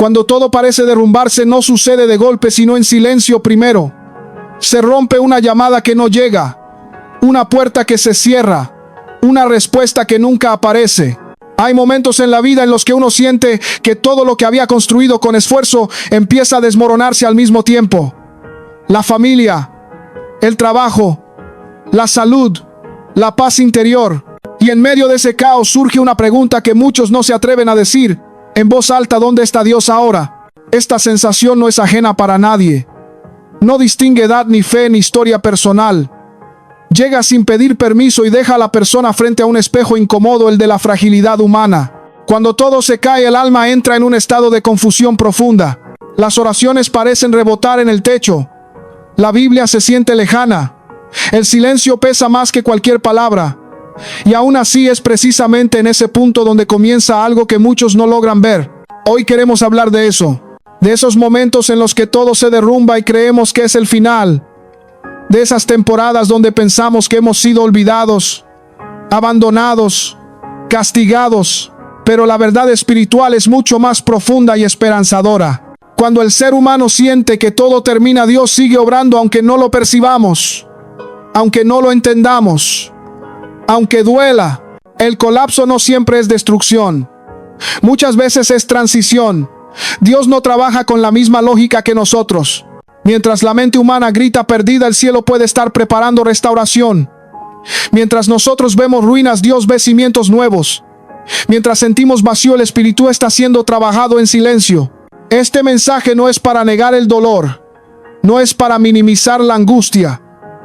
Cuando todo parece derrumbarse, no sucede de golpe, sino en silencio primero. Se rompe una llamada que no llega, una puerta que se cierra, una respuesta que nunca aparece. Hay momentos en la vida en los que uno siente que todo lo que había construido con esfuerzo empieza a desmoronarse al mismo tiempo. La familia, el trabajo, la salud, la paz interior. Y en medio de ese caos surge una pregunta que muchos no se atreven a decir en voz alta: ¿dónde está Dios ahora? Esta sensación no es ajena para nadie. No distingue edad, ni fe, ni historia personal. Llega sin pedir permiso y deja a la persona frente a un espejo incómodo, el de la fragilidad humana. Cuando todo se cae, el alma entra en un estado de confusión profunda. Las oraciones parecen rebotar en el techo. La Biblia se siente lejana. El silencio pesa más que cualquier palabra. Y aún así es precisamente en ese punto donde comienza algo que muchos no logran ver. Hoy queremos hablar de eso. De esos momentos en los que todo se derrumba y creemos que es el final. De esas temporadas donde pensamos que hemos sido olvidados, abandonados, castigados. Pero la verdad espiritual es mucho más profunda y esperanzadora. Cuando el ser humano siente que todo termina, Dios sigue obrando aunque no lo percibamos, aunque no lo entendamos, aunque duela. El colapso no siempre es destrucción. Muchas veces es transición. Dios no trabaja con la misma lógica que nosotros. Mientras la mente humana grita perdida, el cielo puede estar preparando restauración. Mientras nosotros vemos ruinas, Dios ve cimientos nuevos. Mientras sentimos vacío, el Espíritu está siendo trabajado en silencio. Este mensaje no es para negar el dolor, no es para minimizar la angustia,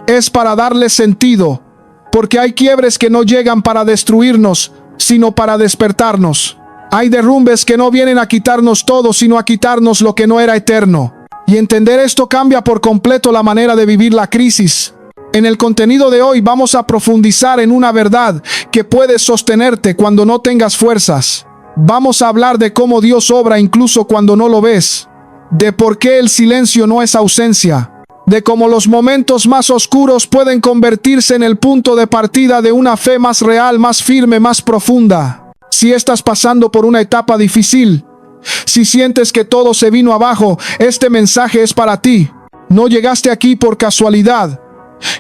es para darle sentido, porque hay quiebres que no llegan para destruirnos, sino para despertarnos. Hay derrumbes que no vienen a quitarnos todo, sino a quitarnos lo que no era eterno. Y entender esto cambia por completo la manera de vivir la crisis. En el contenido de hoy vamos a profundizar en una verdad que puede sostenerte cuando no tengas fuerzas. Vamos a hablar de cómo Dios obra incluso cuando no lo ves. De por qué el silencio no es ausencia. De cómo los momentos más oscuros pueden convertirse en el punto de partida de una fe más real, más firme, más profunda. Si estás pasando por una etapa difícil, si sientes que todo se vino abajo, este mensaje es para ti. No llegaste aquí por casualidad.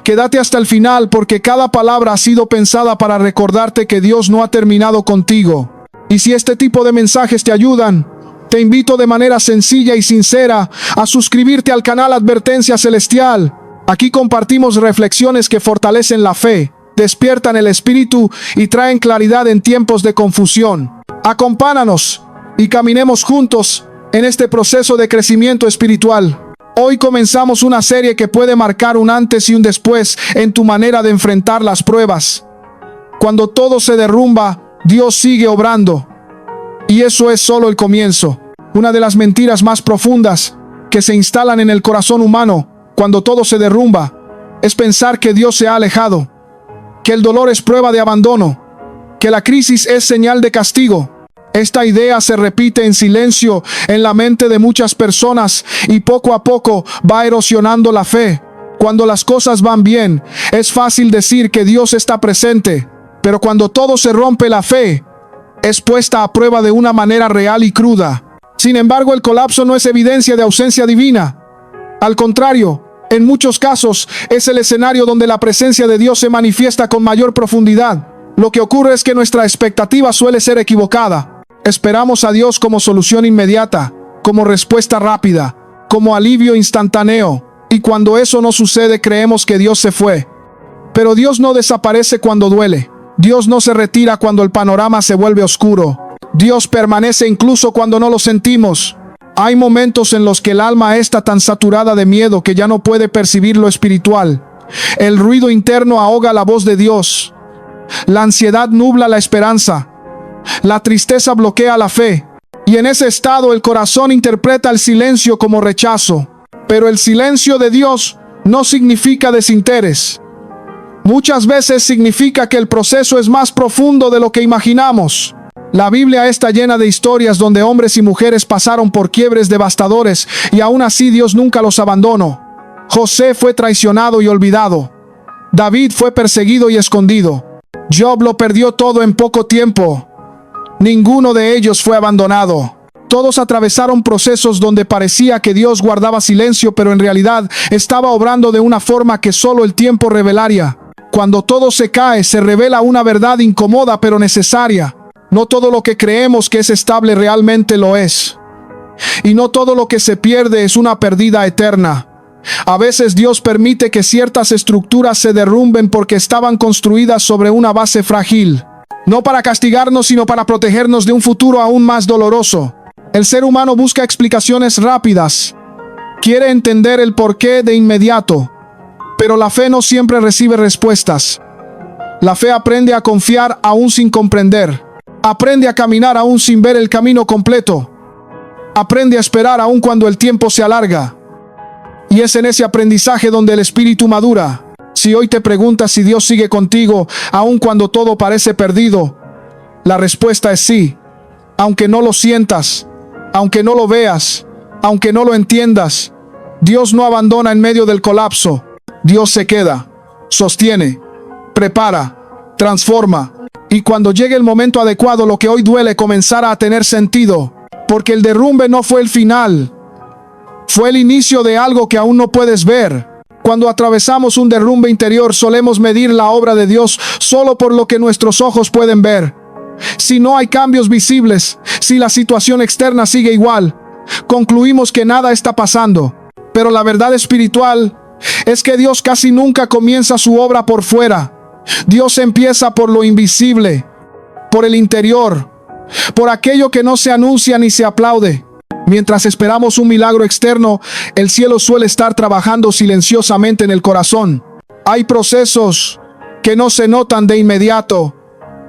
Quédate hasta el final, porque cada palabra ha sido pensada para recordarte que Dios no ha terminado contigo. Y si este tipo de mensajes te ayudan, te invito de manera sencilla y sincera a suscribirte al canal Advertencia Celestial. Aquí compartimos reflexiones que fortalecen la fe, despiertan el espíritu y traen claridad en tiempos de confusión. Acompáñanos y caminemos juntos en este proceso de crecimiento espiritual. Hoy comenzamos una serie que puede marcar un antes y un después en tu manera de enfrentar las pruebas. Cuando todo se derrumba, Dios sigue obrando. Y eso es solo el comienzo. Una de las mentiras más profundas que se instalan en el corazón humano cuando todo se derrumba es pensar que Dios se ha alejado, que el dolor es prueba de abandono, que la crisis es señal de castigo. Esta idea se repite en silencio en la mente de muchas personas y poco a poco va erosionando la fe. Cuando las cosas van bien, es fácil decir que Dios está presente, pero cuando todo se rompe, la fe es puesta a prueba de una manera real y cruda. Sin embargo, el colapso no es evidencia de ausencia divina. Al contrario, en muchos casos es el escenario donde la presencia de Dios se manifiesta con mayor profundidad. Lo que ocurre es que nuestra expectativa suele ser equivocada. Esperamos a Dios como solución inmediata, como respuesta rápida, como alivio instantáneo. Y cuando eso no sucede, creemos que Dios se fue. Pero Dios no desaparece cuando duele. Dios no se retira cuando el panorama se vuelve oscuro. Dios permanece incluso cuando no lo sentimos. Hay momentos en los que el alma está tan saturada de miedo que ya no puede percibir lo espiritual. El ruido interno ahoga la voz de Dios. La ansiedad nubla la esperanza. La tristeza bloquea la fe. Y en ese estado el corazón interpreta el silencio como rechazo. Pero el silencio de Dios no significa desinterés. Muchas veces significa que el proceso es más profundo de lo que imaginamos. La Biblia está llena de historias donde hombres y mujeres pasaron por quiebres devastadores y aún así Dios nunca los abandonó. José fue traicionado y olvidado. David fue perseguido y escondido. Job lo perdió todo en poco tiempo. Ninguno de ellos fue abandonado. Todos atravesaron procesos donde parecía que Dios guardaba silencio, pero en realidad estaba obrando de una forma que solo el tiempo revelaría. Cuando todo se cae, se revela una verdad incómoda pero necesaria. No todo lo que creemos que es estable realmente lo es. Y no todo lo que se pierde es una pérdida eterna. A veces Dios permite que ciertas estructuras se derrumben porque estaban construidas sobre una base frágil. No para castigarnos, sino para protegernos de un futuro aún más doloroso. El ser humano busca explicaciones rápidas. Quiere entender el porqué de inmediato. Pero la fe no siempre recibe respuestas. La fe aprende a confiar aún sin comprender. Aprende a caminar aún sin ver el camino completo. Aprende a esperar aún cuando el tiempo se alarga. Y es en ese aprendizaje donde el espíritu madura. Si hoy te preguntas si Dios sigue contigo, aun cuando todo parece perdido, la respuesta es sí. Aunque no lo sientas, aunque no lo veas, aunque no lo entiendas, Dios no abandona en medio del colapso. Dios se queda, sostiene, prepara, transforma. Y cuando llegue el momento adecuado, lo que hoy duele comenzará a tener sentido. Porque el derrumbe no fue el final. Fue el inicio de algo que aún no puedes ver. Cuando atravesamos un derrumbe interior, solemos medir la obra de Dios solo por lo que nuestros ojos pueden ver. Si no hay cambios visibles, si la situación externa sigue igual, concluimos que nada está pasando. Pero la verdad espiritual es que Dios casi nunca comienza su obra por fuera. Dios empieza por lo invisible, por el interior, por aquello que no se anuncia ni se aplaude. Mientras esperamos un milagro externo, el cielo suele estar trabajando silenciosamente en el corazón. Hay procesos que no se notan de inmediato,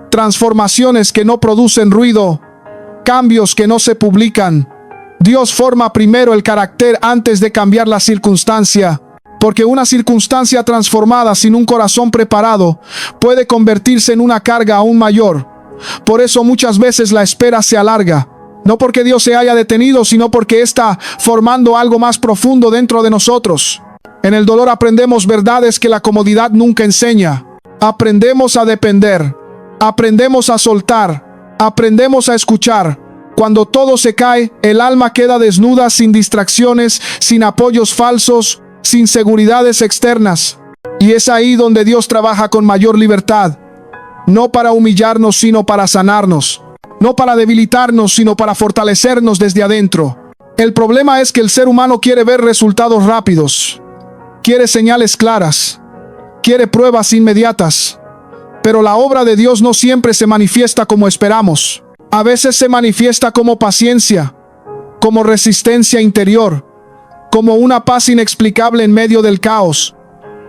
transformaciones que no producen ruido, cambios que no se publican. Dios forma primero el carácter antes de cambiar la circunstancia, porque una circunstancia transformada sin un corazón preparado puede convertirse en una carga aún mayor. Por eso muchas veces la espera se alarga. No porque Dios se haya detenido, sino porque está formando algo más profundo dentro de nosotros. En el dolor aprendemos verdades que la comodidad nunca enseña. Aprendemos a depender. Aprendemos a soltar. Aprendemos a escuchar. Cuando todo se cae, el alma queda desnuda, sin distracciones, sin apoyos falsos, sin seguridades externas. Y es ahí donde Dios trabaja con mayor libertad. No para humillarnos, sino para sanarnos. No para debilitarnos, sino para fortalecernos desde adentro. El problema es que el ser humano quiere ver resultados rápidos. Quiere señales claras. Quiere pruebas inmediatas. Pero la obra de Dios no siempre se manifiesta como esperamos. A veces se manifiesta como paciencia, como resistencia interior, como una paz inexplicable en medio del caos,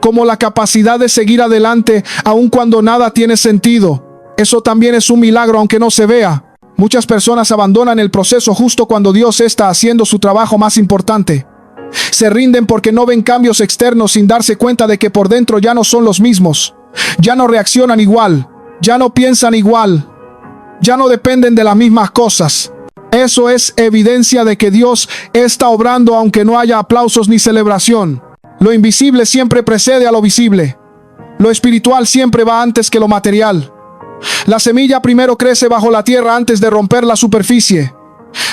como la capacidad de seguir adelante aun cuando nada tiene sentido. Eso también es un milagro aunque no se vea. Muchas personas abandonan el proceso justo cuando Dios está haciendo su trabajo más importante. Se rinden porque no ven cambios externos sin darse cuenta de que por dentro ya no son los mismos. Ya no reaccionan igual, ya no piensan igual, ya no dependen de las mismas cosas. Eso es evidencia de que Dios está obrando aunque no haya aplausos ni celebración. Lo invisible siempre precede a lo visible. Lo espiritual siempre va antes que lo material. La semilla primero crece bajo la tierra antes de romper la superficie.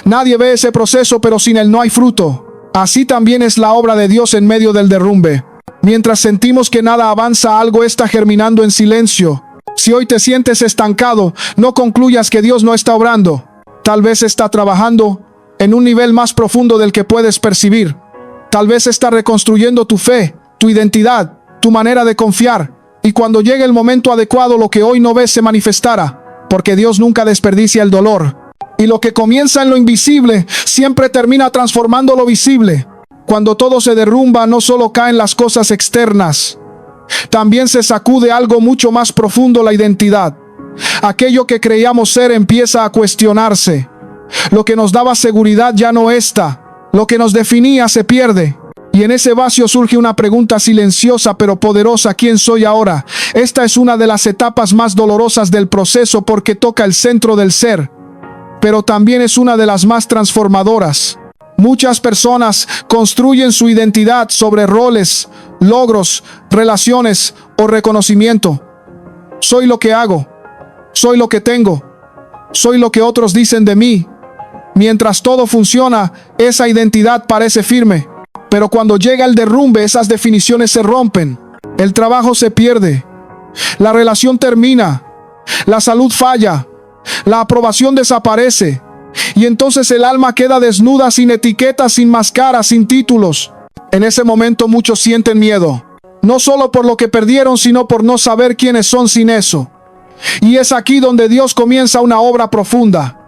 Nadie ve ese proceso, pero sin él no hay fruto. Así también es la obra de Dios en medio del derrumbe. Mientras sentimos que nada avanza, algo está germinando en silencio. Si hoy te sientes estancado, no concluyas que Dios no está obrando. Tal vez está trabajando en un nivel más profundo del que puedes percibir. Tal vez está reconstruyendo tu fe, tu identidad, tu manera de confiar. Y cuando llegue el momento adecuado, lo que hoy no ves se manifestará, porque Dios nunca desperdicia el dolor. Y lo que comienza en lo invisible siempre termina transformando lo visible. Cuando todo se derrumba, no solo caen las cosas externas, también se sacude algo mucho más profundo, la identidad. Aquello que creíamos ser empieza a cuestionarse. Lo que nos daba seguridad ya no está. Lo que nos definía se pierde. Y en ese vacío surge una pregunta silenciosa pero poderosa: ¿quién soy ahora? Esta es una de las etapas más dolorosas del proceso porque toca el centro del ser, pero también es una de las más transformadoras. Muchas personas construyen su identidad sobre roles, logros, relaciones o reconocimiento. Soy lo que hago, soy lo que tengo, soy lo que otros dicen de mí. Mientras todo funciona, esa identidad parece firme. Pero cuando llega el derrumbe, esas definiciones se rompen. El trabajo se pierde. La relación termina. La salud falla. La aprobación desaparece. Y entonces el alma queda desnuda, sin etiquetas, sin máscaras, sin títulos. En ese momento muchos sienten miedo. No solo por lo que perdieron, sino por no saber quiénes son sin eso. Y es aquí donde Dios comienza una obra profunda.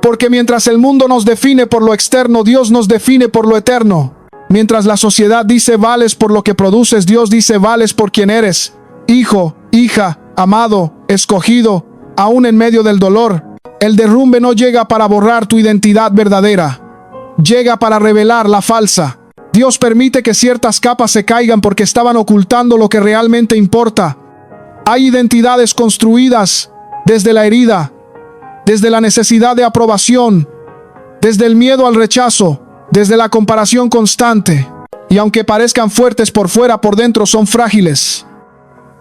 Porque mientras el mundo nos define por lo externo, Dios nos define por lo eterno. Mientras la sociedad dice vales por lo que produces, Dios dice vales por quien eres. Hijo, hija, amado, escogido, aún en medio del dolor. El derrumbe no llega para borrar tu identidad verdadera. Llega para revelar la falsa. Dios permite que ciertas capas se caigan porque estaban ocultando lo que realmente importa. Hay identidades construidas desde la herida, desde la necesidad de aprobación, desde el miedo al rechazo, desde la comparación constante. Y aunque parezcan fuertes por fuera, por dentro son frágiles.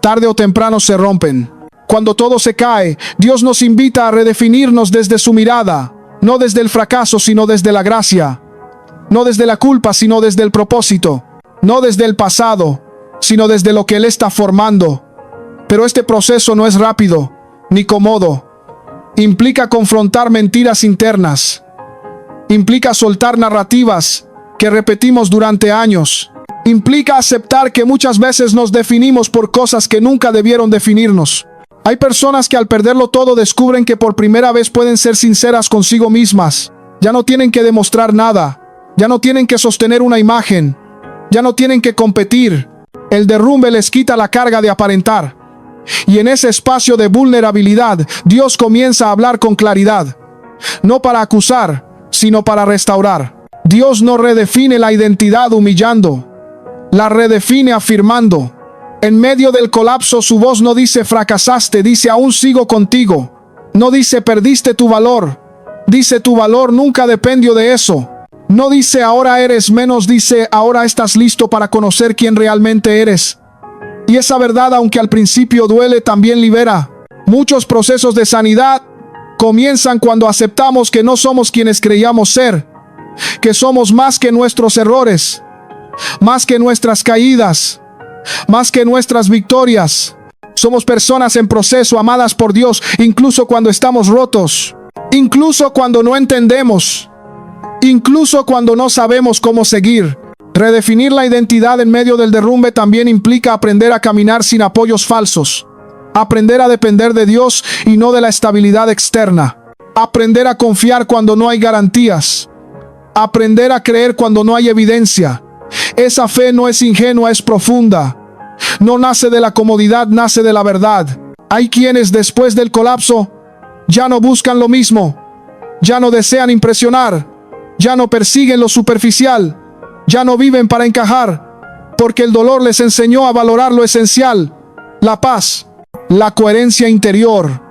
Tarde o temprano se rompen. Cuando todo se cae, Dios nos invita a redefinirnos desde su mirada, no desde el fracaso, sino desde la gracia. No desde la culpa, sino desde el propósito. No desde el pasado, sino desde lo que Él está formando. Pero este proceso no es rápido, ni cómodo. Implica confrontar mentiras internas. Implica soltar narrativas que repetimos durante años. Implica aceptar que muchas veces nos definimos por cosas que nunca debieron definirnos. Hay personas que al perderlo todo descubren que por primera vez pueden ser sinceras consigo mismas. Ya no tienen que demostrar nada. Ya no tienen que sostener una imagen. Ya no tienen que competir. El derrumbe les quita la carga de aparentar. Y en ese espacio de vulnerabilidad, Dios comienza a hablar con claridad. No para acusar, sino para restaurar. Dios no redefine la identidad humillando. La redefine afirmando. En medio del colapso, su voz no dice fracasaste, dice aún sigo contigo. No dice perdiste tu valor. Dice tu valor nunca dependió de eso. No dice ahora eres menos, dice ahora estás listo para conocer quién realmente eres. Y esa verdad, aunque al principio duele, también libera. Muchos procesos de sanidad comienzan cuando aceptamos que no somos quienes creíamos ser, que somos más que nuestros errores, más que nuestras caídas, más que nuestras victorias. Somos personas en proceso, amadas por Dios, incluso cuando estamos rotos, incluso cuando no entendemos, incluso cuando no sabemos cómo seguir. Redefinir la identidad en medio del derrumbe también implica aprender a caminar sin apoyos falsos. Aprender a depender de Dios y no de la estabilidad externa. Aprender a confiar cuando no hay garantías. Aprender a creer cuando no hay evidencia. Esa fe no es ingenua, es profunda. No nace de la comodidad, nace de la verdad. Hay quienes después del colapso ya no buscan lo mismo. Ya no desean impresionar. Ya no persiguen lo superficial. Ya no viven para encajar, porque el dolor les enseñó a valorar lo esencial: la paz, la coherencia interior,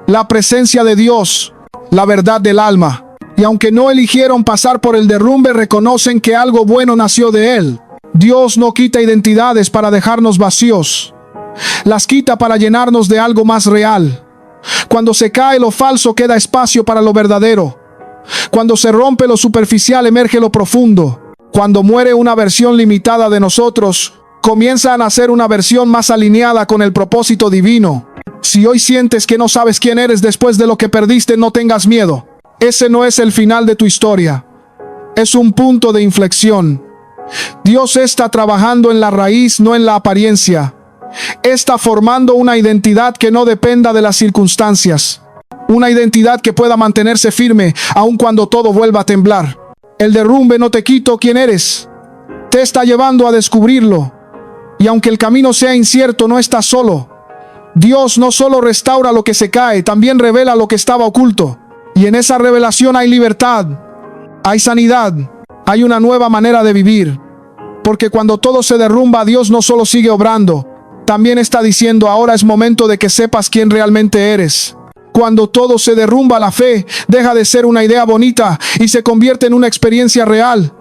la presencia de Dios, la verdad del alma. Y aunque no eligieron pasar por el derrumbe, reconocen que algo bueno nació de él. Dios no quita identidades para dejarnos vacíos. Las quita para llenarnos de algo más real. Cuando se cae lo falso, queda espacio para lo verdadero. Cuando se rompe lo superficial, emerge lo profundo. Cuando muere una versión limitada de nosotros, comienza a nacer una versión más alineada con el propósito divino. Si hoy sientes que no sabes quién eres después de lo que perdiste, no tengas miedo. Ese no es el final de tu historia. Es un punto de inflexión. Dios está trabajando en la raíz, no en la apariencia. Está formando una identidad que no dependa de las circunstancias. Una identidad que pueda mantenerse firme aun cuando todo vuelva a temblar. El derrumbe no te quita quién eres. Te está llevando a descubrirlo. Y aunque el camino sea incierto, no estás solo. Dios no solo restaura lo que se cae, también revela lo que estaba oculto. Y en esa revelación hay libertad, hay sanidad, hay una nueva manera de vivir. Porque cuando todo se derrumba, Dios no solo sigue obrando, también está diciendo ahora es momento de que sepas quién realmente eres. Cuando todo se derrumba, la fe deja de ser una idea bonita y se convierte en una experiencia real.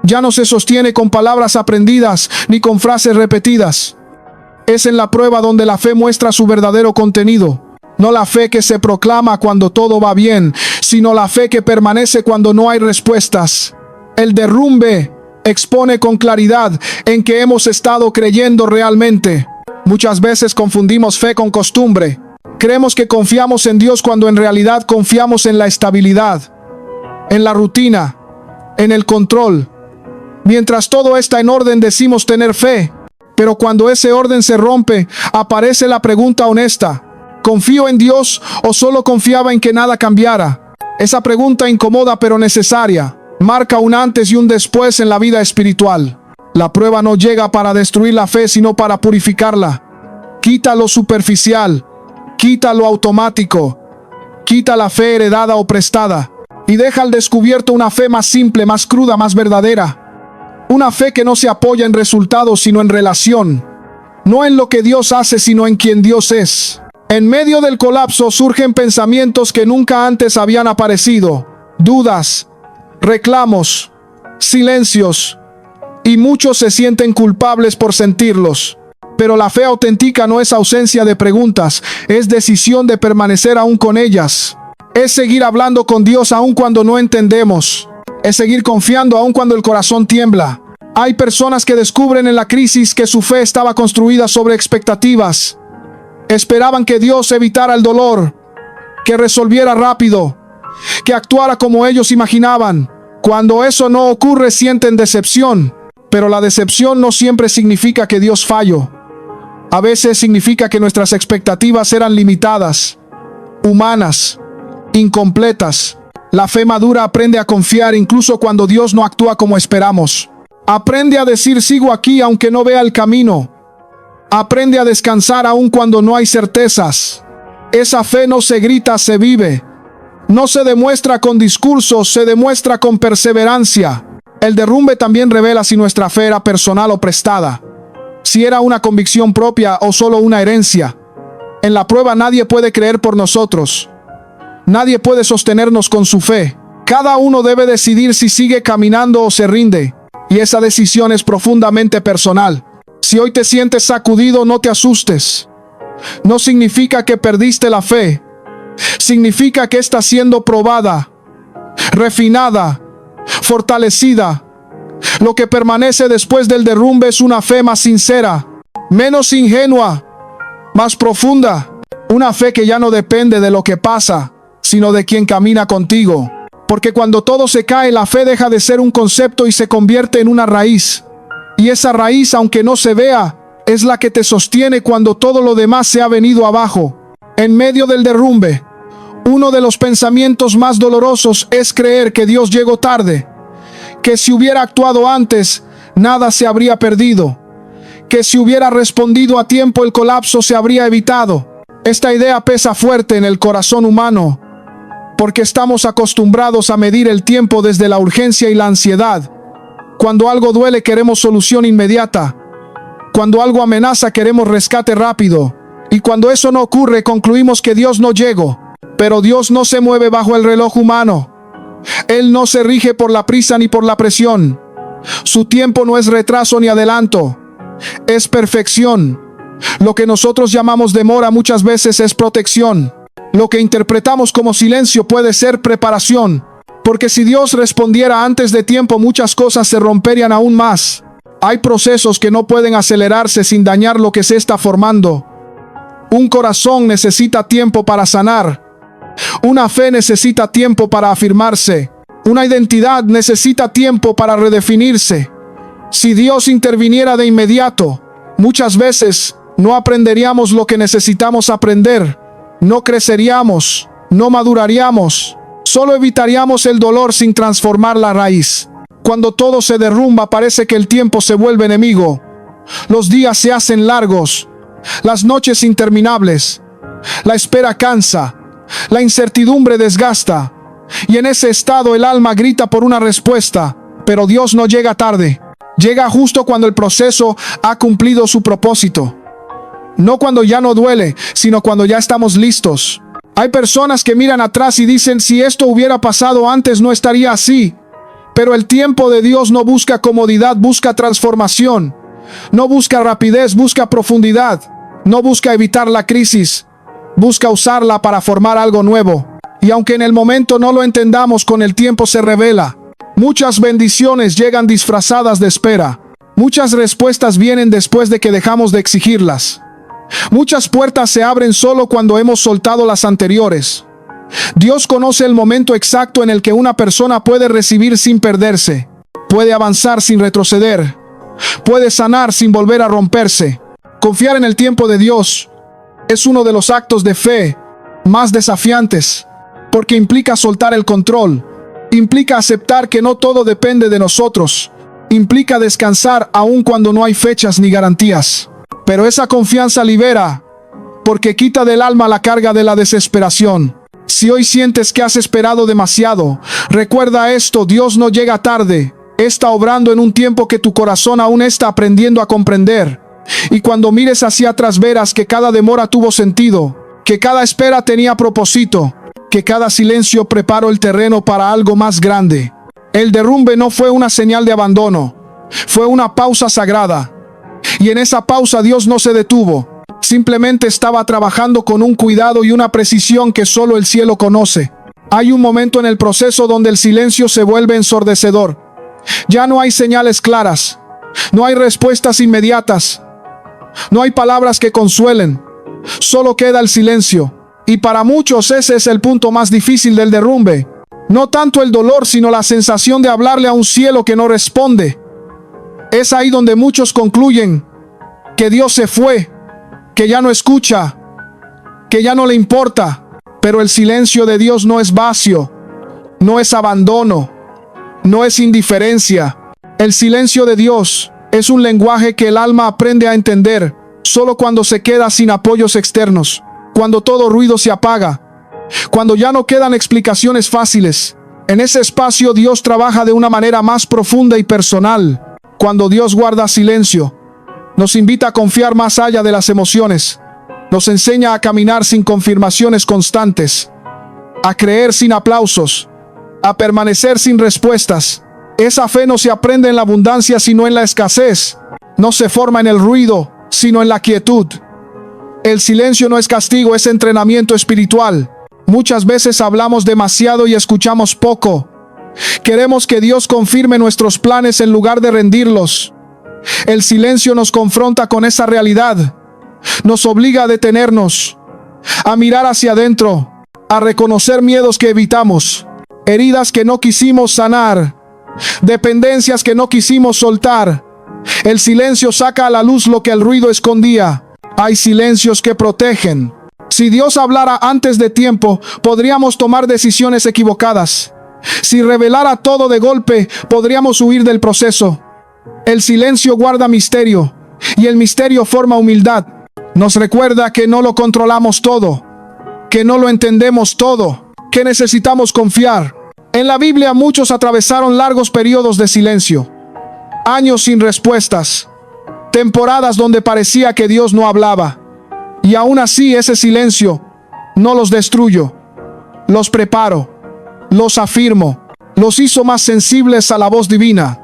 Ya no se sostiene con palabras aprendidas ni con frases repetidas. Es en la prueba donde la fe muestra su verdadero contenido. No la fe que se proclama cuando todo va bien, sino la fe que permanece cuando no hay respuestas. El derrumbe expone con claridad en que hemos estado creyendo realmente. Muchas veces confundimos fe con costumbre. Creemos que confiamos en Dios cuando en realidad confiamos en la estabilidad, en la rutina, en el control. Mientras todo está en orden decimos tener fe, pero cuando ese orden se rompe, aparece la pregunta honesta: ¿confío en Dios o solo confiaba en que nada cambiara? Esa pregunta incómoda pero necesaria marca un antes y un después en la vida espiritual. La prueba no llega para destruir la fe, sino para purificarla. Quita lo superficial, quita lo automático, quita la fe heredada o prestada y deja al descubierto una fe más simple, más cruda, más verdadera. Una fe que no se apoya en resultados sino en relación. No en lo que Dios hace sino en quien Dios es. En medio del colapso surgen pensamientos que nunca antes habían aparecido. Dudas, reclamos, silencios, y muchos se sienten culpables por sentirlos. Pero la fe auténtica no es ausencia de preguntas, es decisión de permanecer aún con ellas. Es seguir hablando con Dios aún cuando no entendemos. Es seguir confiando aún cuando el corazón tiembla. Hay personas que descubren en la crisis que su fe estaba construida sobre expectativas. Esperaban que Dios evitara el dolor, que resolviera rápido, que actuara como ellos imaginaban. Cuando eso no ocurre sienten decepción, pero la decepción no siempre significa que Dios falló. A veces significa que nuestras expectativas eran limitadas, humanas, incompletas. La fe madura aprende a confiar incluso cuando Dios no actúa como esperamos. Aprende a decir sigo aquí aunque no vea el camino. Aprende a descansar aun cuando no hay certezas. Esa fe no se grita, se vive. No se demuestra con discursos, se demuestra con perseverancia. El derrumbe también revela si nuestra fe era personal o prestada, si era una convicción propia o solo una herencia. En la prueba nadie puede creer por nosotros. Nadie puede sostenernos con su fe. Cada uno debe decidir si sigue caminando o se rinde. Y esa decisión es profundamente personal. Si hoy te sientes sacudido, no te asustes. No significa que perdiste la fe. Significa que está siendo probada, refinada, fortalecida. Lo que permanece después del derrumbe es una fe más sincera, menos ingenua, más profunda. Una fe que ya no depende de lo que pasa, sino de quien camina contigo. Porque cuando todo se cae, la fe deja de ser un concepto y se convierte en una raíz. Y esa raíz, aunque no se vea, es la que te sostiene cuando todo lo demás se ha venido abajo. En medio del derrumbe, uno de los pensamientos más dolorosos es creer que Dios llegó tarde, que si hubiera actuado antes, nada se habría perdido, que si hubiera respondido a tiempo el colapso se habría evitado. Esta idea pesa fuerte en el corazón humano, porque estamos acostumbrados a medir el tiempo desde la urgencia y la ansiedad. Cuando algo duele queremos solución inmediata. Cuando algo amenaza queremos rescate rápido. Y cuando eso no ocurre concluimos que Dios no llegó. Pero Dios no se mueve bajo el reloj humano. Él no se rige por la prisa ni por la presión. Su tiempo no es retraso ni adelanto. Es perfección. Lo que nosotros llamamos demora muchas veces es protección. Lo que interpretamos como silencio puede ser preparación. Porque si Dios respondiera antes de tiempo, muchas cosas se romperían aún más. Hay procesos que no pueden acelerarse sin dañar lo que se está formando. Un corazón necesita tiempo para sanar. Una fe necesita tiempo para afirmarse. Una identidad necesita tiempo para redefinirse. Si Dios interviniera de inmediato, muchas veces no aprenderíamos lo que necesitamos aprender. No creceríamos, no maduraríamos. Solo evitaríamos el dolor sin transformar la raíz. Cuando todo se derrumba, parece que el tiempo se vuelve enemigo. Los días se hacen largos, las noches interminables. La espera cansa, la incertidumbre desgasta. Y en ese estado el alma grita por una respuesta. Pero Dios no llega tarde. Llega justo cuando el proceso ha cumplido su propósito. No cuando ya no duele, sino cuando ya estamos listos. Hay personas que miran atrás y dicen, si esto hubiera pasado antes no estaría así. Pero el tiempo de Dios no busca comodidad, busca transformación. No busca rapidez, busca profundidad. No busca evitar la crisis, busca usarla para formar algo nuevo. Y aunque en el momento no lo entendamos, con el tiempo se revela. Muchas bendiciones llegan disfrazadas de espera. Muchas respuestas vienen después de que dejamos de exigirlas. Muchas puertas se abren solo cuando hemos soltado las anteriores. Dios conoce el momento exacto en el que una persona puede recibir sin perderse, puede avanzar sin retroceder, puede sanar sin volver a romperse. Confiar en el tiempo de Dios es uno de los actos de fe más desafiantes, porque implica soltar el control, implica aceptar que no todo depende de nosotros, implica descansar aun cuando no hay fechas ni garantías. Pero esa confianza libera, porque quita del alma la carga de la desesperación. Si hoy sientes que has esperado demasiado, recuerda esto: Dios no llega tarde, está obrando en un tiempo que tu corazón aún está aprendiendo a comprender. Y cuando mires hacia atrás verás que cada demora tuvo sentido, que cada espera tenía propósito, que cada silencio preparó el terreno para algo más grande. El derrumbe no fue una señal de abandono, fue una pausa sagrada. Y en esa pausa Dios no se detuvo, simplemente estaba trabajando con un cuidado y una precisión que solo el cielo conoce. Hay un momento en el proceso donde el silencio se vuelve ensordecedor. Ya no hay señales claras, no hay respuestas inmediatas, no hay palabras que consuelen, solo queda el silencio. Y para muchos ese es el punto más difícil del derrumbe. No tanto el dolor, sino la sensación de hablarle a un cielo que no responde. Es ahí donde muchos concluyen que Dios se fue, que ya no escucha, que ya no le importa. Pero el silencio de Dios no es vacío, no es abandono, no es indiferencia. El silencio de Dios es un lenguaje que el alma aprende a entender solo cuando se queda sin apoyos externos, cuando todo ruido se apaga, cuando ya no quedan explicaciones fáciles. En ese espacio Dios trabaja de una manera más profunda y personal. Cuando Dios guarda silencio, nos invita a confiar más allá de las emociones. Nos enseña a caminar sin confirmaciones constantes, a creer sin aplausos, a permanecer sin respuestas. Esa fe no se aprende en la abundancia, sino en la escasez. No se forma en el ruido, sino en la quietud. El silencio no es castigo, es entrenamiento espiritual. Muchas veces hablamos demasiado y escuchamos poco. Queremos que Dios confirme nuestros planes en lugar de rendirlos. El silencio nos confronta con esa realidad. Nos obliga a detenernos, a mirar hacia adentro, a reconocer miedos que evitamos, heridas que no quisimos sanar, dependencias que no quisimos soltar. El silencio saca a la luz lo que el ruido escondía. Hay silencios que protegen. Si Dios hablara antes de tiempo, podríamos tomar decisiones equivocadas. Si revelara todo de golpe, podríamos huir del proceso. El silencio guarda misterio, y el misterio forma humildad. Nos recuerda que no lo controlamos todo, que no lo entendemos todo, que necesitamos confiar. En la Biblia muchos atravesaron largos periodos de silencio, años sin respuestas, temporadas donde parecía que Dios no hablaba. Y aún así ese silencio no los destruyó, los preparó, los afirmó, los hizo más sensibles a la voz divina.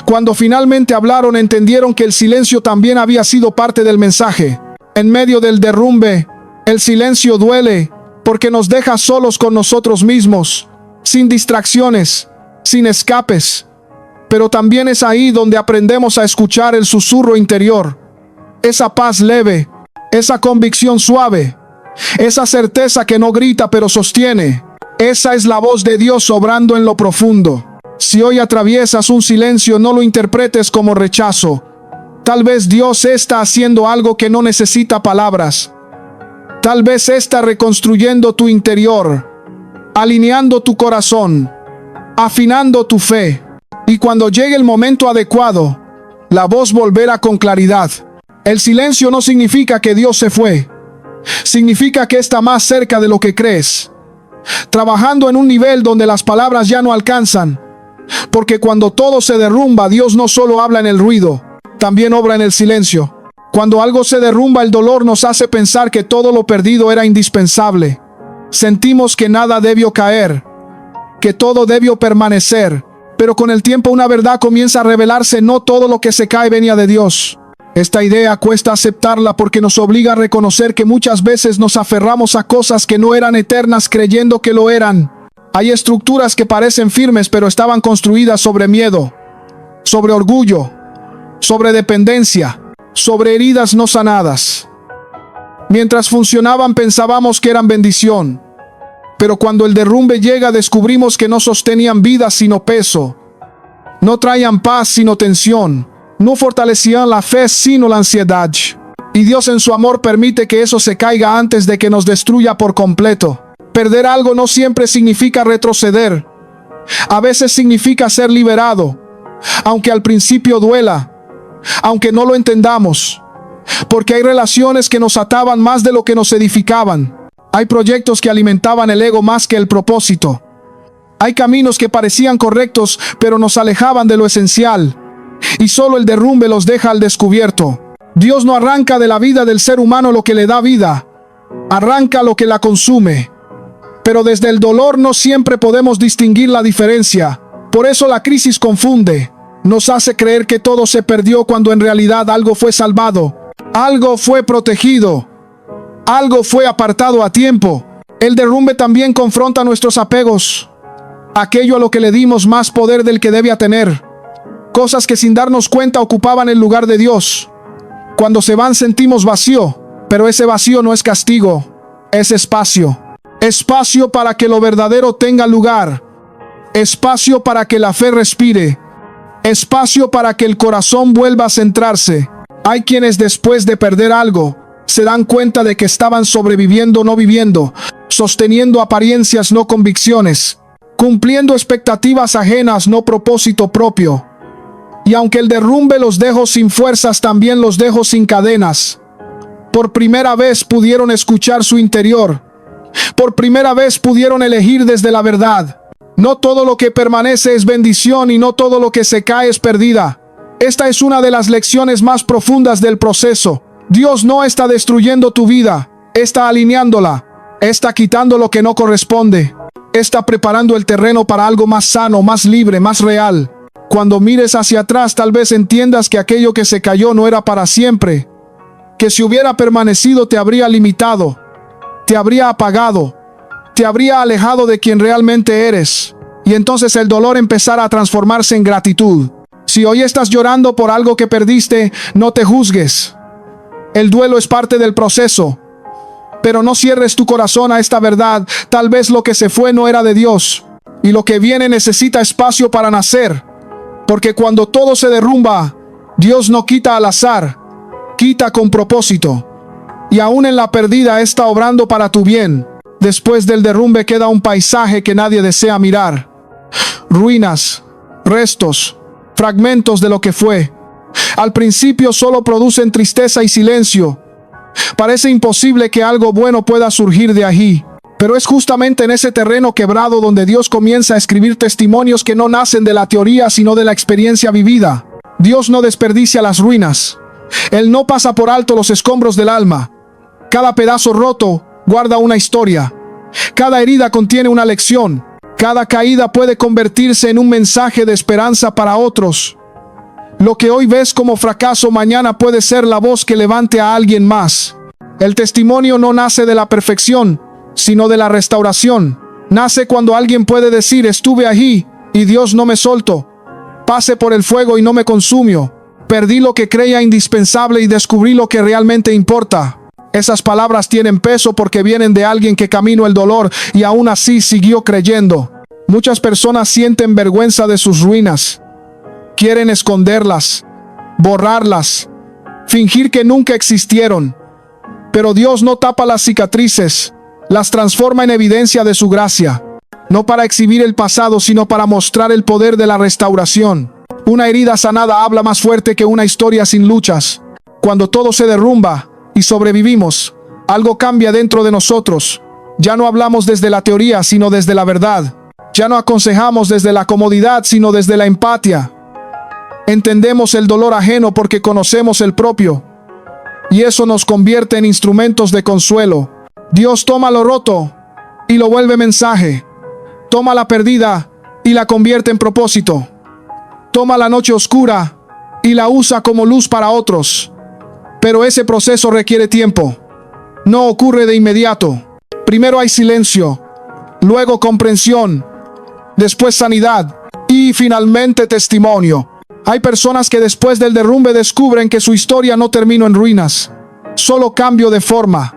Cuando finalmente hablaron, entendieron que el silencio también había sido parte del mensaje. En medio del derrumbe, el silencio duele porque nos deja solos con nosotros mismos, sin distracciones, sin escapes. Pero también es ahí donde aprendemos a escuchar el susurro interior, esa paz leve, esa convicción suave, esa certeza que no grita pero sostiene. Esa es la voz de Dios obrando en lo profundo. Si hoy atraviesas un silencio, no lo interpretes como rechazo. Tal vez Dios está haciendo algo que no necesita palabras. Tal vez está reconstruyendo tu interior, alineando tu corazón, afinando tu fe. Y cuando llegue el momento adecuado, la voz volverá con claridad. El silencio no significa que Dios se fue. Significa que está más cerca de lo que crees, trabajando en un nivel donde las palabras ya no alcanzan. Porque cuando todo se derrumba, Dios no solo habla en el ruido, también obra en el silencio. Cuando algo se derrumba, el dolor nos hace pensar que todo lo perdido era indispensable. Sentimos que nada debió caer, que todo debió permanecer. Pero con el tiempo una verdad comienza a revelarse: no todo lo que se cae venía de Dios. Esta idea cuesta aceptarla porque nos obliga a reconocer que muchas veces nos aferramos a cosas que no eran eternas creyendo que lo eran. Hay estructuras que parecen firmes pero estaban construidas sobre miedo, sobre orgullo, sobre dependencia, sobre heridas no sanadas. Mientras funcionaban pensábamos que eran bendición, pero cuando el derrumbe llega descubrimos que no sostenían vida sino peso, no traían paz sino tensión, no fortalecían la fe sino la ansiedad. Y Dios en su amor permite que eso se caiga antes de que nos destruya por completo. Perder algo no siempre significa retroceder. A veces significa ser liberado, aunque al principio duela, aunque no lo entendamos. Porque hay relaciones que nos ataban más de lo que nos edificaban. Hay proyectos que alimentaban el ego más que el propósito. Hay caminos que parecían correctos, pero nos alejaban de lo esencial. Y solo el derrumbe los deja al descubierto. Dios no arranca de la vida del ser humano lo que le da vida. Arranca lo que la consume. Pero desde el dolor no siempre podemos distinguir la diferencia. Por eso la crisis confunde. Nos hace creer que todo se perdió cuando en realidad algo fue salvado. Algo fue protegido. Algo fue apartado a tiempo. El derrumbe también confronta nuestros apegos. Aquello a lo que le dimos más poder del que debía tener. Cosas que sin darnos cuenta ocupaban el lugar de Dios. Cuando se van sentimos vacío, pero ese vacío no es castigo, es espacio. Espacio para que lo verdadero tenga lugar. Espacio para que la fe respire. Espacio para que el corazón vuelva a centrarse. Hay quienes después de perder algo, se dan cuenta de que estaban sobreviviendo no viviendo, sosteniendo apariencias no convicciones, cumpliendo expectativas ajenas no propósito propio. Y aunque el derrumbe los dejó sin fuerzas, también los dejó sin cadenas. Por primera vez pudieron escuchar su interior. Por primera vez pudieron elegir desde la verdad. No todo lo que permanece es bendición y no todo lo que se cae es pérdida. Esta es una de las lecciones más profundas del proceso. Dios no está destruyendo tu vida, está alineándola, está quitando lo que no corresponde, está preparando el terreno para algo más sano, más libre, más real. Cuando mires hacia atrás, tal vez entiendas que aquello que se cayó no era para siempre, que si hubiera permanecido te habría limitado, te habría apagado, te habría alejado de quien realmente eres, y entonces el dolor empezará a transformarse en gratitud. Si hoy estás llorando por algo que perdiste, no te juzgues. El duelo es parte del proceso, pero no cierres tu corazón a esta verdad. Tal vez lo que se fue no era de Dios, y lo que viene necesita espacio para nacer, porque cuando todo se derrumba, Dios no quita al azar, quita con propósito, y aún en la pérdida está obrando para tu bien. Después del derrumbe queda un paisaje que nadie desea mirar. Ruinas, restos, fragmentos de lo que fue. Al principio solo producen tristeza y silencio. Parece imposible que algo bueno pueda surgir de allí. Pero es justamente en ese terreno quebrado donde Dios comienza a escribir testimonios que no nacen de la teoría sino de la experiencia vivida. Dios no desperdicia las ruinas. Él no pasa por alto los escombros del alma. Cada pedazo roto guarda una historia. Cada herida contiene una lección. Cada caída puede convertirse en un mensaje de esperanza para otros. Lo que hoy ves como fracaso mañana puede ser la voz que levante a alguien más. El testimonio no nace de la perfección, sino de la restauración. Nace cuando alguien puede decir: estuve allí y Dios no me soltó. Pasé por el fuego y no me consumió. Perdí lo que creía indispensable y descubrí lo que realmente importa. Esas palabras tienen peso porque vienen de alguien que caminó el dolor y aún así siguió creyendo. Muchas personas sienten vergüenza de sus ruinas. Quieren esconderlas, borrarlas, fingir que nunca existieron. Pero Dios no tapa las cicatrices, las transforma en evidencia de su gracia. No para exhibir el pasado, sino para mostrar el poder de la restauración. Una herida sanada habla más fuerte que una historia sin luchas. Cuando todo se derrumba y sobrevivimos, algo cambia dentro de nosotros. Ya no hablamos desde la teoría, sino desde la verdad. Ya no aconsejamos desde la comodidad, sino desde la empatía. Entendemos el dolor ajeno porque conocemos el propio. Y eso nos convierte en instrumentos de consuelo. Dios toma lo roto y lo vuelve mensaje. Toma la perdida y la convierte en propósito. Toma la noche oscura y la usa como luz para otros. Pero ese proceso requiere tiempo. No ocurre de inmediato. Primero hay silencio, luego comprensión, después sanidad y finalmente testimonio. Hay personas que después del derrumbe descubren que su historia no terminó en ruinas, solo cambio de forma.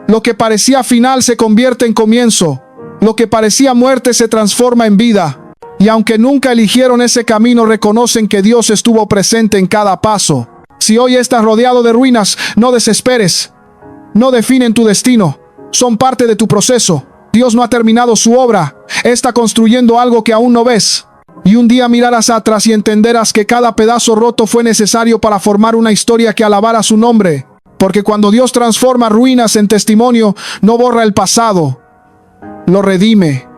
Lo que parecía final se convierte en comienzo. Lo que parecía muerte se transforma en vida. Y aunque nunca eligieron ese camino, reconocen que Dios estuvo presente en cada paso. Si hoy estás rodeado de ruinas, no desesperes. No definen tu destino. Son parte de tu proceso. Dios no ha terminado su obra. Está construyendo algo que aún no ves. Y un día mirarás atrás y entenderás que cada pedazo roto fue necesario para formar una historia que alabara su nombre. Porque cuando Dios transforma ruinas en testimonio, no borra el pasado, lo redime.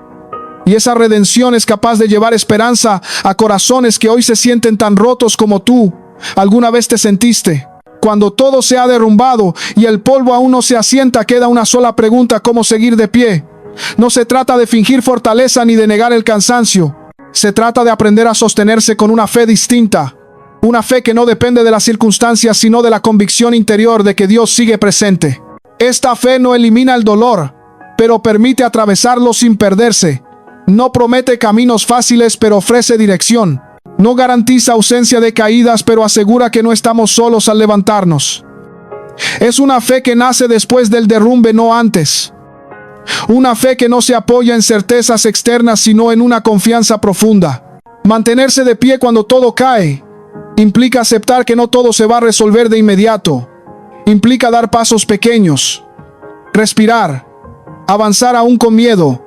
Y esa redención es capaz de llevar esperanza a corazones que hoy se sienten tan rotos como tú alguna vez te sentiste. Cuando todo se ha derrumbado y el polvo aún no se asienta, queda una sola pregunta: ¿cómo seguir de pie? No se trata de fingir fortaleza ni de negar el cansancio. Se trata de aprender a sostenerse con una fe distinta. Una fe que no depende de las circunstancias, sino de la convicción interior de que Dios sigue presente. Esta fe no elimina el dolor, pero permite atravesarlo sin perderse. No promete caminos fáciles, pero ofrece dirección. No garantiza ausencia de caídas, pero asegura que no estamos solos al levantarnos. Es una fe que nace después del derrumbe, no antes. Una fe que no se apoya en certezas externas, sino en una confianza profunda. Mantenerse de pie cuando todo cae implica aceptar que no todo se va a resolver de inmediato. Implica dar pasos pequeños, respirar, avanzar aún con miedo.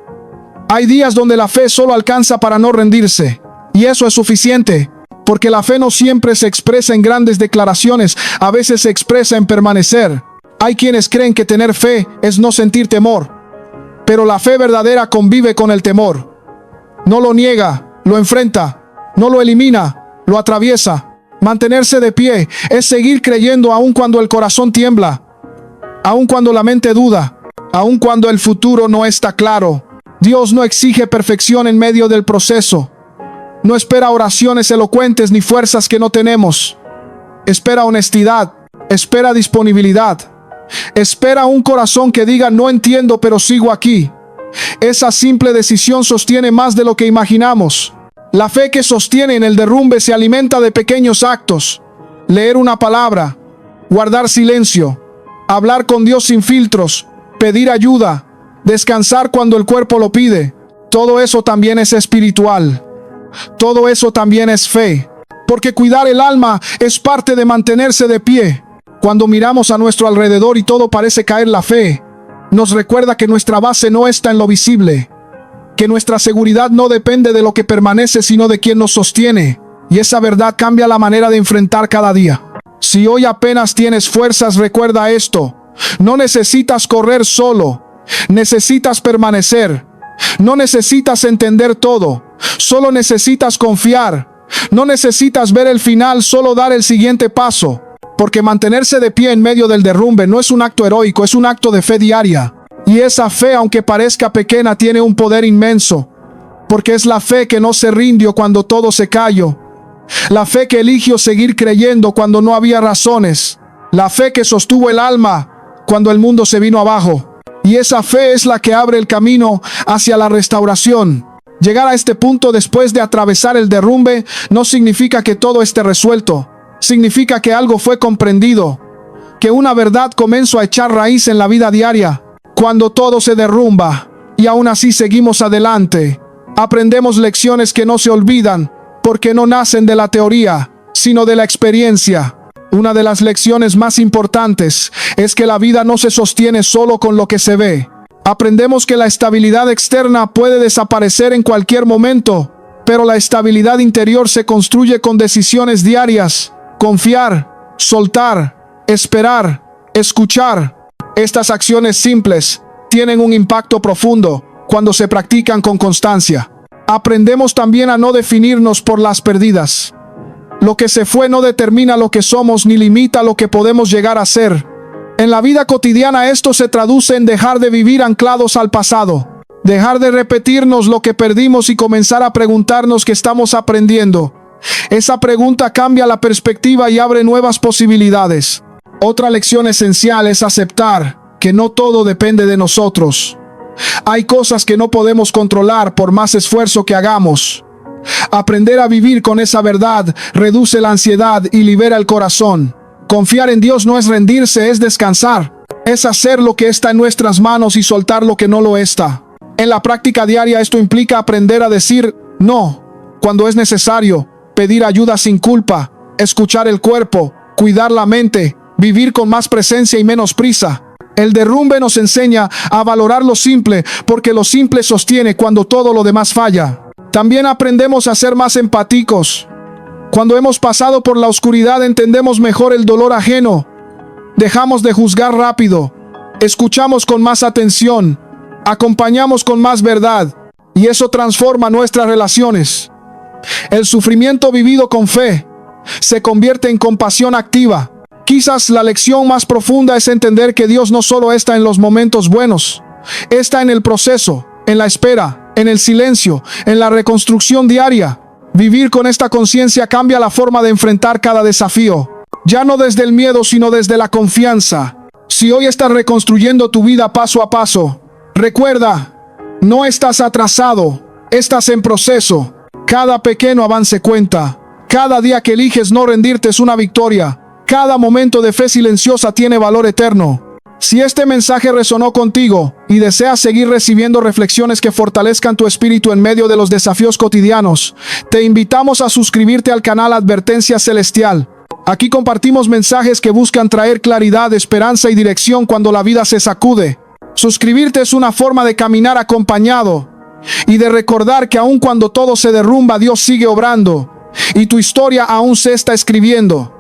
Hay días donde la fe solo alcanza para no rendirse. Y eso es suficiente, porque la fe no siempre se expresa en grandes declaraciones, a veces se expresa en permanecer. Hay quienes creen que tener fe es no sentir temor, pero la fe verdadera convive con el temor. No lo niega, lo enfrenta, no lo elimina, lo atraviesa. Mantenerse de pie es seguir creyendo aun cuando el corazón tiembla, aun cuando la mente duda, aun cuando el futuro no está claro. Dios no exige perfección en medio del proceso. No espera oraciones elocuentes ni fuerzas que no tenemos. Espera honestidad, espera disponibilidad. Espera un corazón que diga: no entiendo, pero sigo aquí. Esa simple decisión sostiene más de lo que imaginamos. La fe que sostiene en el derrumbe se alimenta de pequeños actos. Leer una palabra, guardar silencio, hablar con Dios sin filtros, pedir ayuda, descansar cuando el cuerpo lo pide. Todo eso también es espiritual. Todo eso también es fe. Porque cuidar el alma es parte de mantenerse de pie. Cuando miramos a nuestro alrededor y todo parece caer, la fe nos recuerda que nuestra base no está en lo visible, que nuestra seguridad no depende de lo que permanece, sino de quien nos sostiene. Y esa verdad cambia la manera de enfrentar cada día. Si hoy apenas tienes fuerzas, recuerda esto: no necesitas correr solo, necesitas permanecer. No necesitas entender todo, solo necesitas confiar. No necesitas ver el final, solo dar el siguiente paso. Porque mantenerse de pie en medio del derrumbe no es un acto heroico, es un acto de fe diaria. Y esa fe, aunque parezca pequeña, tiene un poder inmenso. Porque es la fe que no se rindió cuando todo se cayó. La fe que eligió seguir creyendo cuando no había razones. La fe que sostuvo el alma cuando el mundo se vino abajo. Y esa fe es la que abre el camino hacia la restauración. Llegar a este punto después de atravesar el derrumbe no significa que todo esté resuelto. Significa que algo fue comprendido, que una verdad comenzó a echar raíz en la vida diaria. Cuando todo se derrumba y aún así seguimos adelante, aprendemos lecciones que no se olvidan, porque no nacen de la teoría, sino de la experiencia. Una de las lecciones más importantes es que la vida no se sostiene solo con lo que se ve. Aprendemos que la estabilidad externa puede desaparecer en cualquier momento, pero la estabilidad interior se construye con decisiones diarias. Confiar, soltar, esperar, escuchar. Estas acciones simples tienen un impacto profundo cuando se practican con constancia. Aprendemos también a no definirnos por las pérdidas. Lo que se fue no determina lo que somos ni limita lo que podemos llegar a ser. En la vida cotidiana esto se traduce en dejar de vivir anclados al pasado, dejar de repetirnos lo que perdimos y comenzar a preguntarnos qué estamos aprendiendo. Esa pregunta cambia la perspectiva y abre nuevas posibilidades. Otra lección esencial es aceptar que no todo depende de nosotros. Hay cosas que no podemos controlar por más esfuerzo que hagamos. Aprender a vivir con esa verdad reduce la ansiedad y libera el corazón. Confiar en Dios no es rendirse, es descansar. Es hacer lo que está en nuestras manos y soltar lo que no lo está. En la práctica diaria esto implica aprender a decir no cuando es necesario, pedir ayuda sin culpa, escuchar el cuerpo, cuidar la mente, vivir con más presencia y menos prisa. El derrumbe nos enseña a valorar lo simple, porque lo simple sostiene cuando todo lo demás falla. También aprendemos a ser más empáticos. Cuando hemos pasado por la oscuridad entendemos mejor el dolor ajeno. Dejamos de juzgar rápido, escuchamos con más atención, acompañamos con más verdad, y eso transforma nuestras relaciones. El sufrimiento vivido con fe se convierte en compasión activa. Quizás la lección más profunda es entender que Dios no solo está en los momentos buenos, está en el proceso, en la espera, en el silencio, en la reconstrucción diaria. Vivir con esta conciencia cambia la forma de enfrentar cada desafío, ya no desde el miedo, sino desde la confianza. Si hoy estás reconstruyendo tu vida paso a paso, recuerda, no estás atrasado, estás en proceso. Cada pequeño avance cuenta. Cada día que eliges no rendirte es una victoria. Cada momento de fe silenciosa tiene valor eterno. Si este mensaje resonó contigo y deseas seguir recibiendo reflexiones que fortalezcan tu espíritu en medio de los desafíos cotidianos, te invitamos a suscribirte al canal Advertencia Celestial. Aquí compartimos mensajes que buscan traer claridad, esperanza y dirección cuando la vida se sacude. Suscribirte es una forma de caminar acompañado y de recordar que aun cuando todo se derrumba, Dios sigue obrando y tu historia aún se está escribiendo.